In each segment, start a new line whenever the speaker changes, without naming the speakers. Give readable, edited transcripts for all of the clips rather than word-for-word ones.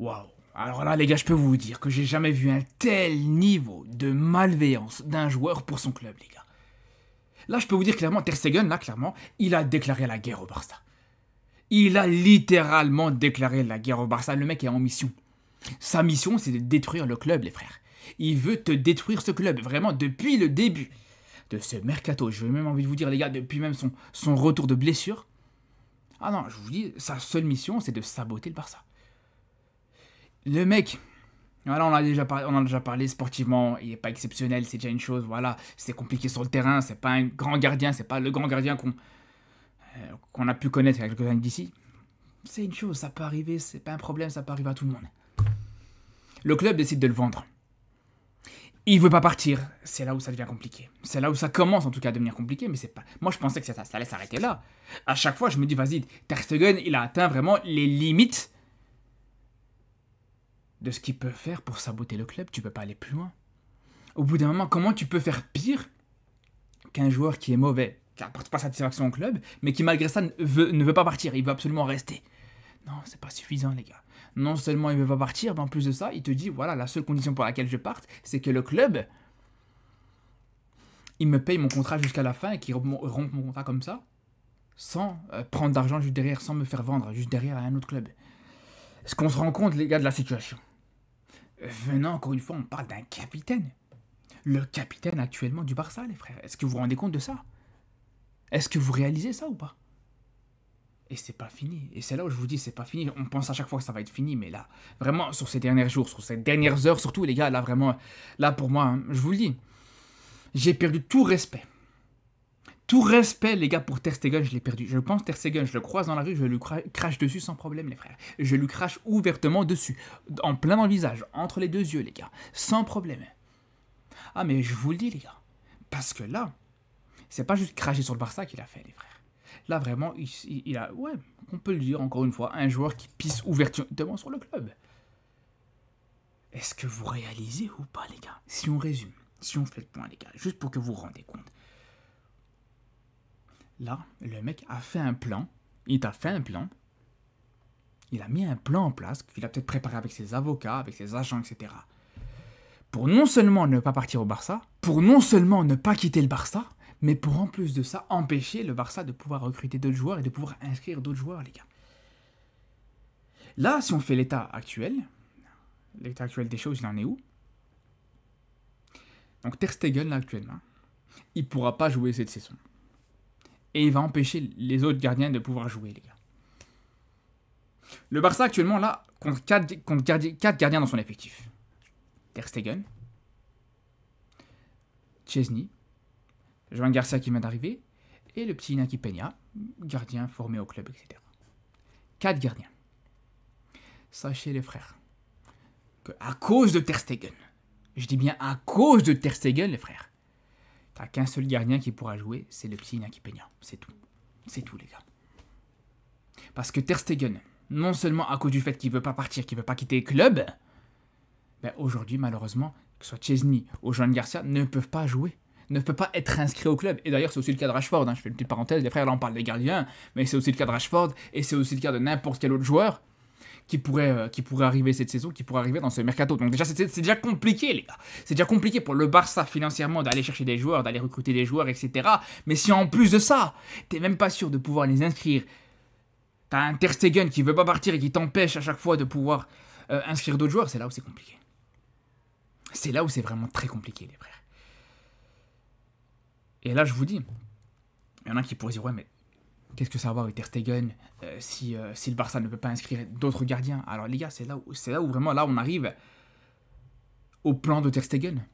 Waouh. Alors là, les gars, je peux vous dire que j'ai jamais vu un tel niveau de malveillance d'un joueur pour son club, les gars. Là, je peux vous dire clairement, Ter Stegen, là, clairement, il a déclaré la guerre au Barça. Il a littéralement déclaré la guerre au Barça. Le mec est en mission. Sa mission, c'est de détruire le club, les frères. Il veut te détruire ce club, vraiment, depuis le début de ce mercato. J'ai même envie de vous dire, les gars, depuis même son retour de blessure. Ah non, je vous dis, sa seule mission, c'est de saboter le Barça. Le mec, voilà, on en a déjà parlé sportivement, il n'est pas exceptionnel, c'est déjà une chose, voilà, c'est compliqué sur le terrain, c'est pas un grand gardien, c'est pas le grand gardien qu'on a pu connaître avec quelques années d'ici. C'est une chose, ça peut arriver, c'est pas un problème, ça peut arriver à tout le monde. Le club décide de le vendre. Il veut pas partir, c'est là où ça devient compliqué. C'est là où ça commence en tout cas à devenir compliqué, mais c'est pas... Moi je pensais que ça allait s'arrêter là. À chaque fois je me dis, vas-y, Ter Stegen, il a atteint vraiment les limites de ce qu'il peut faire pour saboter le club, tu peux pas aller plus loin. Au bout d'un moment, comment tu peux faire pire qu'un joueur qui est mauvais, qui n'apporte pas satisfaction au club, mais qui malgré ça ne veut pas partir, il veut absolument rester. Non, c'est pas suffisant les gars. Non seulement il veut pas partir, mais en plus de ça, il te dit, voilà, la seule condition pour laquelle je parte, c'est que le club, il me paye mon contrat jusqu'à la fin et qu'il rompe mon contrat comme ça, sans prendre d'argent juste derrière, sans me faire vendre juste derrière à un autre club. Est-ce qu'on se rend compte les gars de la situation ? Venant, encore une fois, on parle d'un capitaine. Le capitaine actuellement du Barça, les frères. Est-ce que vous vous rendez compte de ça? Est-ce que vous réalisez ça ou pas? Et c'est pas fini. Et c'est là où je vous dis, c'est pas fini. On pense à chaque fois que ça va être fini, mais là, vraiment, sur ces derniers jours, sur ces dernières heures, surtout, les gars, là, vraiment, là, pour moi, hein, je vous le dis, j'ai perdu tout respect. Tout respect, les gars, pour Ter Stegen, je l'ai perdu. Je pense Ter Stegen, je le croise dans la rue, je lui crache dessus sans problème, les frères. Je lui crache ouvertement dessus, en plein dans le visage, entre les deux yeux, les gars, sans problème. Ah, mais je vous le dis, les gars, parce que là, c'est pas juste cracher sur le Barça qu'il a fait, les frères. Là, vraiment, il a, ouais, on peut le dire encore une fois, un joueur qui pisse ouvertement sur le club. Est-ce que vous réalisez ou pas, les gars? Si on résume, si on fait le point, les gars, juste pour que vous vous rendez compte. Là, le mec a fait un plan, il t'a fait un plan, il a mis un plan en place, qu'il a peut-être préparé avec ses avocats, avec ses agents, etc. Pour non seulement ne pas partir au Barça, pour non seulement ne pas quitter le Barça, mais pour en plus de ça, empêcher le Barça de pouvoir recruter d'autres joueurs et de pouvoir inscrire d'autres joueurs, les gars. Là, si on fait l'état actuel des choses, il en est où? Donc Ter Stegen, là, actuellement, il ne pourra pas jouer cette saison. Et il va empêcher les autres gardiens de pouvoir jouer, les gars. Le Barça, actuellement, là, compte 4 gardiens dans son effectif. Ter Stegen, Szczęsny, Joan Garcia qui vient d'arriver, et le petit Iñaki Peña, gardien formé au club, etc. 4 gardiens. Sachez, les frères, que à cause de Ter Stegen, je dis bien à cause de Ter Stegen, les frères, t'as qu'un seul gardien qui pourra jouer, c'est le petit Iñaki Peña. C'est tout. C'est tout, les gars. Parce que Ter Stegen, non seulement à cause du fait qu'il veut pas partir, qu'il veut pas quitter le club, ben aujourd'hui, malheureusement, que ce soit Szczęsny ou Joan Garcia, ne peuvent pas jouer. Ne peut pas être inscrit au club. Et d'ailleurs, c'est aussi le cas de Rashford. Hein. Je fais une petite parenthèse. Les frères, là, on parle des gardiens, mais c'est aussi le cas de Rashford, et c'est aussi le cas de n'importe quel autre joueur qui pourrait arriver cette saison, qui pourrait arriver dans ce mercato. Donc déjà, c'est déjà compliqué, les gars. C'est déjà compliqué pour le Barça financièrement d'aller chercher des joueurs, d'aller recruter des joueurs, etc. Mais si en plus de ça, t'es même pas sûr de pouvoir les inscrire, t'as un Ter Stegen qui veut pas partir et qui t'empêche à chaque fois de pouvoir inscrire d'autres joueurs, c'est là où c'est compliqué. C'est là où c'est vraiment très compliqué, les frères. Et là, je vous dis, il y en a qui pourraient dire, ouais, mais qu'est-ce que ça va avoir avec Ter Stegen si le Barça ne peut pas inscrire d'autres gardiens? Alors les gars, c'est là où vraiment, là, on arrive au plan de Ter Stegen.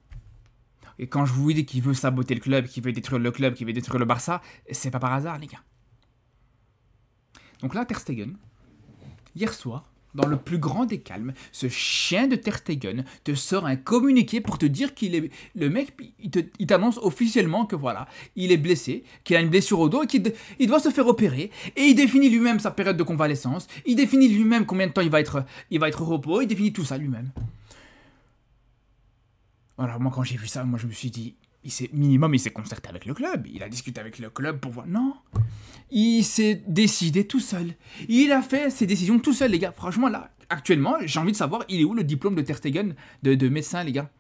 Et quand je vous dis qu'il veut saboter le club, qu'il veut détruire le club, qu'il veut détruire le Barça, c'est pas par hasard, les gars. Donc là, Ter Stegen, hier soir, dans le plus grand des calmes, ce chien de Ter Stegen te sort un communiqué pour te dire qu'il est... Le mec, il t'annonce officiellement que voilà, il est blessé, qu'il a une blessure au dos et qu'il doit se faire opérer. Et il définit lui-même sa période de convalescence. Il définit lui-même combien de temps il va être au repos. Il définit tout ça lui-même. Voilà, moi quand j'ai vu ça, moi je me suis dit... Il s'est concerté avec le club. Il a discuté avec le club pour voir... Non, il s'est décidé tout seul. Il a fait ses décisions tout seul, les gars. Franchement, là, Actuellement, j'ai envie de savoir, il est où le diplôme de Ter Stegen de médecin, les gars?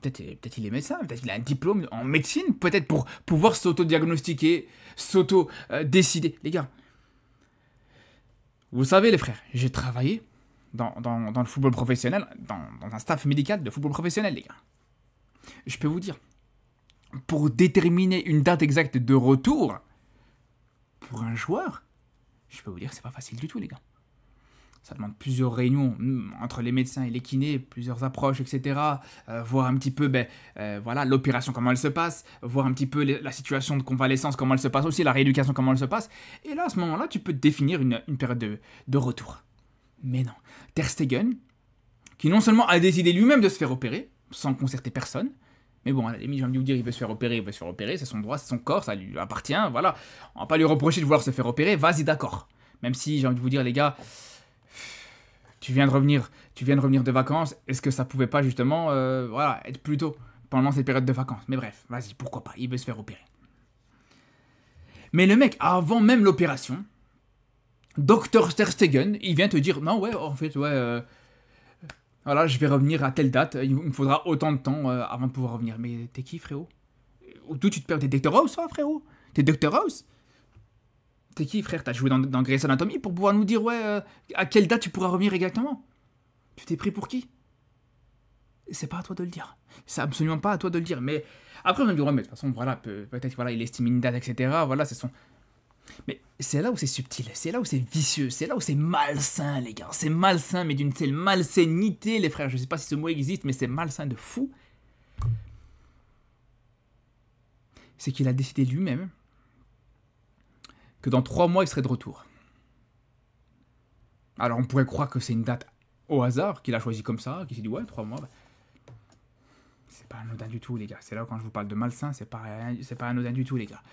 Peut-être il est médecin, peut-être il a un diplôme en médecine, peut-être pour pouvoir s'auto-diagnostiquer, s'auto-décider. Les gars, vous savez les frères, j'ai travaillé dans le football professionnel, dans un staff médical de football professionnel, les gars. Je peux vous dire, pour déterminer une date exacte de retour, pour un joueur, je peux vous dire que c'est pas facile du tout, les gars. Ça demande plusieurs réunions entre les médecins et les kinés, plusieurs approches, etc. Voir un petit peu voilà, l'opération, comment elle se passe, voir un petit peu la situation de convalescence, comment elle se passe aussi, la rééducation, comment elle se passe. Et là, à ce moment-là, tu peux définir une période de retour. Mais non. Ter Stegen, qui non seulement a décidé lui-même de se faire opérer, sans concerter personne, mais bon, à la limite, j'ai envie de vous dire, il veut se faire opérer, c'est son droit, c'est son corps, ça lui appartient, voilà. On va pas lui reprocher de vouloir se faire opérer, vas-y, d'accord. Même si, j'ai envie de vous dire, les gars, tu viens de revenir de vacances, est-ce que ça pouvait pas justement voilà, être plus tôt pendant cette période de vacances? Mais bref, vas-y, pourquoi pas, il veut se faire opérer. Mais le mec, avant même l'opération, Dr Ter Stegen, il vient te dire, non ouais, en fait, ouais, voilà, je vais revenir à telle date, il me faudra autant de temps avant de pouvoir revenir. Mais t'es qui, frérot? D'où tu te perds? T'es Dr House, toi, frérot? T'es Dr House? T'es qui, frère? T'as joué dans Grey's Anatomy pour pouvoir nous dire, ouais, à quelle date tu pourras revenir exactement? Tu t'es pris pour qui? C'est pas à toi de le dire. C'est absolument pas à toi de le dire. Mais après, on va me dire, ouais, mais de toute façon, voilà, peut-être, voilà, il estime une date, etc. Voilà, c'est son. Mais c'est là où c'est subtil, c'est là où c'est vicieux, c'est là où c'est malsain, les gars. C'est malsain, mais d'une telle malsainité, les frères. Je sais pas si ce mot existe, mais c'est malsain de fou. C'est qu'il a décidé lui-même que dans 3 mois, il serait de retour. Alors on pourrait croire que c'est une date au hasard, qu'il a choisi comme ça, qu'il s'est dit ouais, 3 mois. Bah. C'est pas anodin du tout, les gars. C'est là où quand je vous parle de malsain, c'est pas anodin du tout, les gars.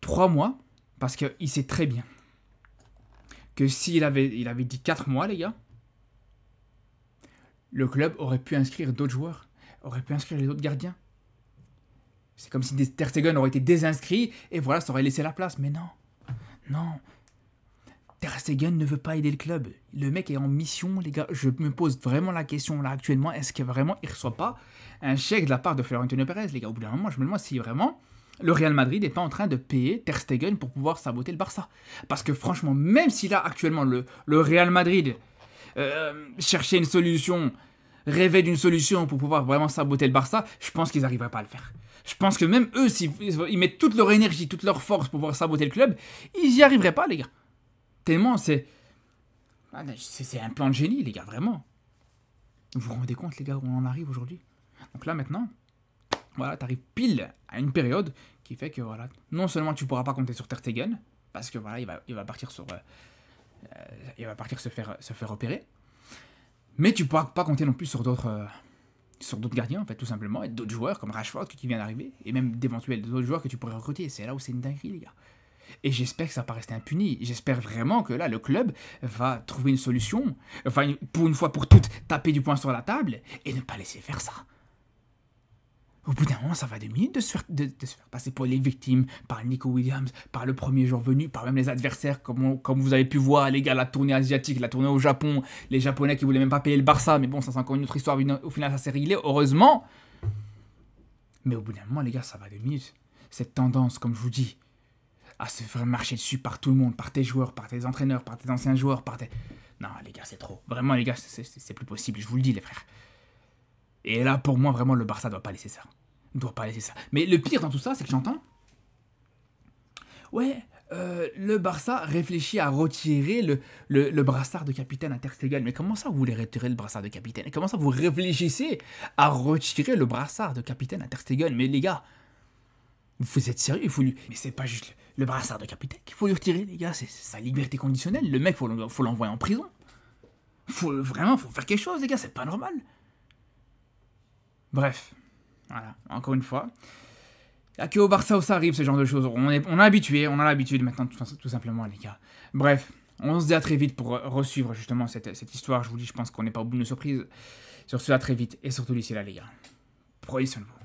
3 mois, parce qu'il sait très bien que s'il avait dit 4 mois, les gars, le club aurait pu inscrire d'autres joueurs, aurait pu inscrire les autres gardiens. C'est comme si Ter Stegen aurait été désinscrit, et voilà, ça aurait laissé la place. Mais non. Non. Ter Stegen ne veut pas aider le club. Le mec est en mission, les gars. Je me pose vraiment la question là actuellement. Est-ce que vraiment il reçoit pas un chèque de la part de Florentino Pérez, les gars? Au bout d'un moment, je me demande si vraiment le Real Madrid est pas en train de payer Ter Stegen pour pouvoir saboter le Barça. Parce que franchement, même si là actuellement le Real Madrid cherchait une solution, rêvait d'une solution pour pouvoir vraiment saboter le Barça, je pense qu'ils n'arriveraient pas à le faire. Je pense que même eux, s'ils mettent toute leur énergie, toute leur force pour pouvoir saboter le club, ils n'y arriveraient pas, les gars. Tellement c'est un plan de génie, les gars, vraiment. Vous vous rendez compte, les gars, où on en arrive aujourd'hui? Donc là, maintenant, voilà, t'arrives pile à une période qui fait que, voilà, non seulement tu pourras pas compter sur Ter Stegen, parce que, voilà, il va partir se faire opérer, mais tu pourras pas compter non plus sur d'autres gardiens, en fait, tout simplement, et d'autres joueurs comme Rashford qui vient d'arriver, et même d'éventuels autres joueurs que tu pourrais recruter. C'est là où c'est une dinguerie, les gars. Et j'espère que ça va pas rester impuni. J'espère vraiment que là, le club va trouver une solution, enfin, pour une fois pour toutes, taper du poing sur la table et ne pas laisser faire ça. Au bout d'un moment, ça va 2 minutes de se faire passer pour les victimes par Nico Williams, par le premier jour venu, par même les adversaires, comme vous avez pu voir, les gars, la tournée asiatique, la tournée au Japon, les Japonais qui voulaient même pas payer le Barça, mais bon, ça c'est encore une autre histoire, au final ça s'est réglé, heureusement. Mais au bout d'un moment, les gars, ça va 2 minutes. Cette tendance, comme je vous dis, à se faire marcher dessus par tout le monde, par tes joueurs, par tes entraîneurs, par tes anciens joueurs, par tes... Non, les gars, c'est trop. Vraiment, les gars, c'est plus possible, je vous le dis, les frères. Et là, pour moi, vraiment, le Barça doit pas laisser ça. Doit pas laisser ça. Mais le pire dans tout ça, c'est que j'entends... Ouais, le Barça réfléchit à retirer le brassard de capitaine à Ter Stegen. Mais comment ça, vous voulez retirer le brassard de capitaine? Et comment ça, vous réfléchissez à retirer le brassard de capitaine à Ter Stegen? Mais les gars, vous êtes sérieux? Mais c'est pas juste le brassard de capitaine qu'il faut lui retirer, les gars. C'est sa liberté conditionnelle. Le mec, faut l'envoyer en prison. Faut faire quelque chose, les gars. C'est pas normal. Bref, voilà, encore une fois. Il n'y a que au Barça où ça arrive, ce genre de choses. On a l'habitude maintenant, tout simplement, les gars. Bref, on se dit à très vite pour resuivre justement cette histoire. Je vous dis, je pense qu'on n'est pas au bout de nos surprises. Sur ce, à très vite, et surtout d'ici là, les gars. Prenez soin de vous.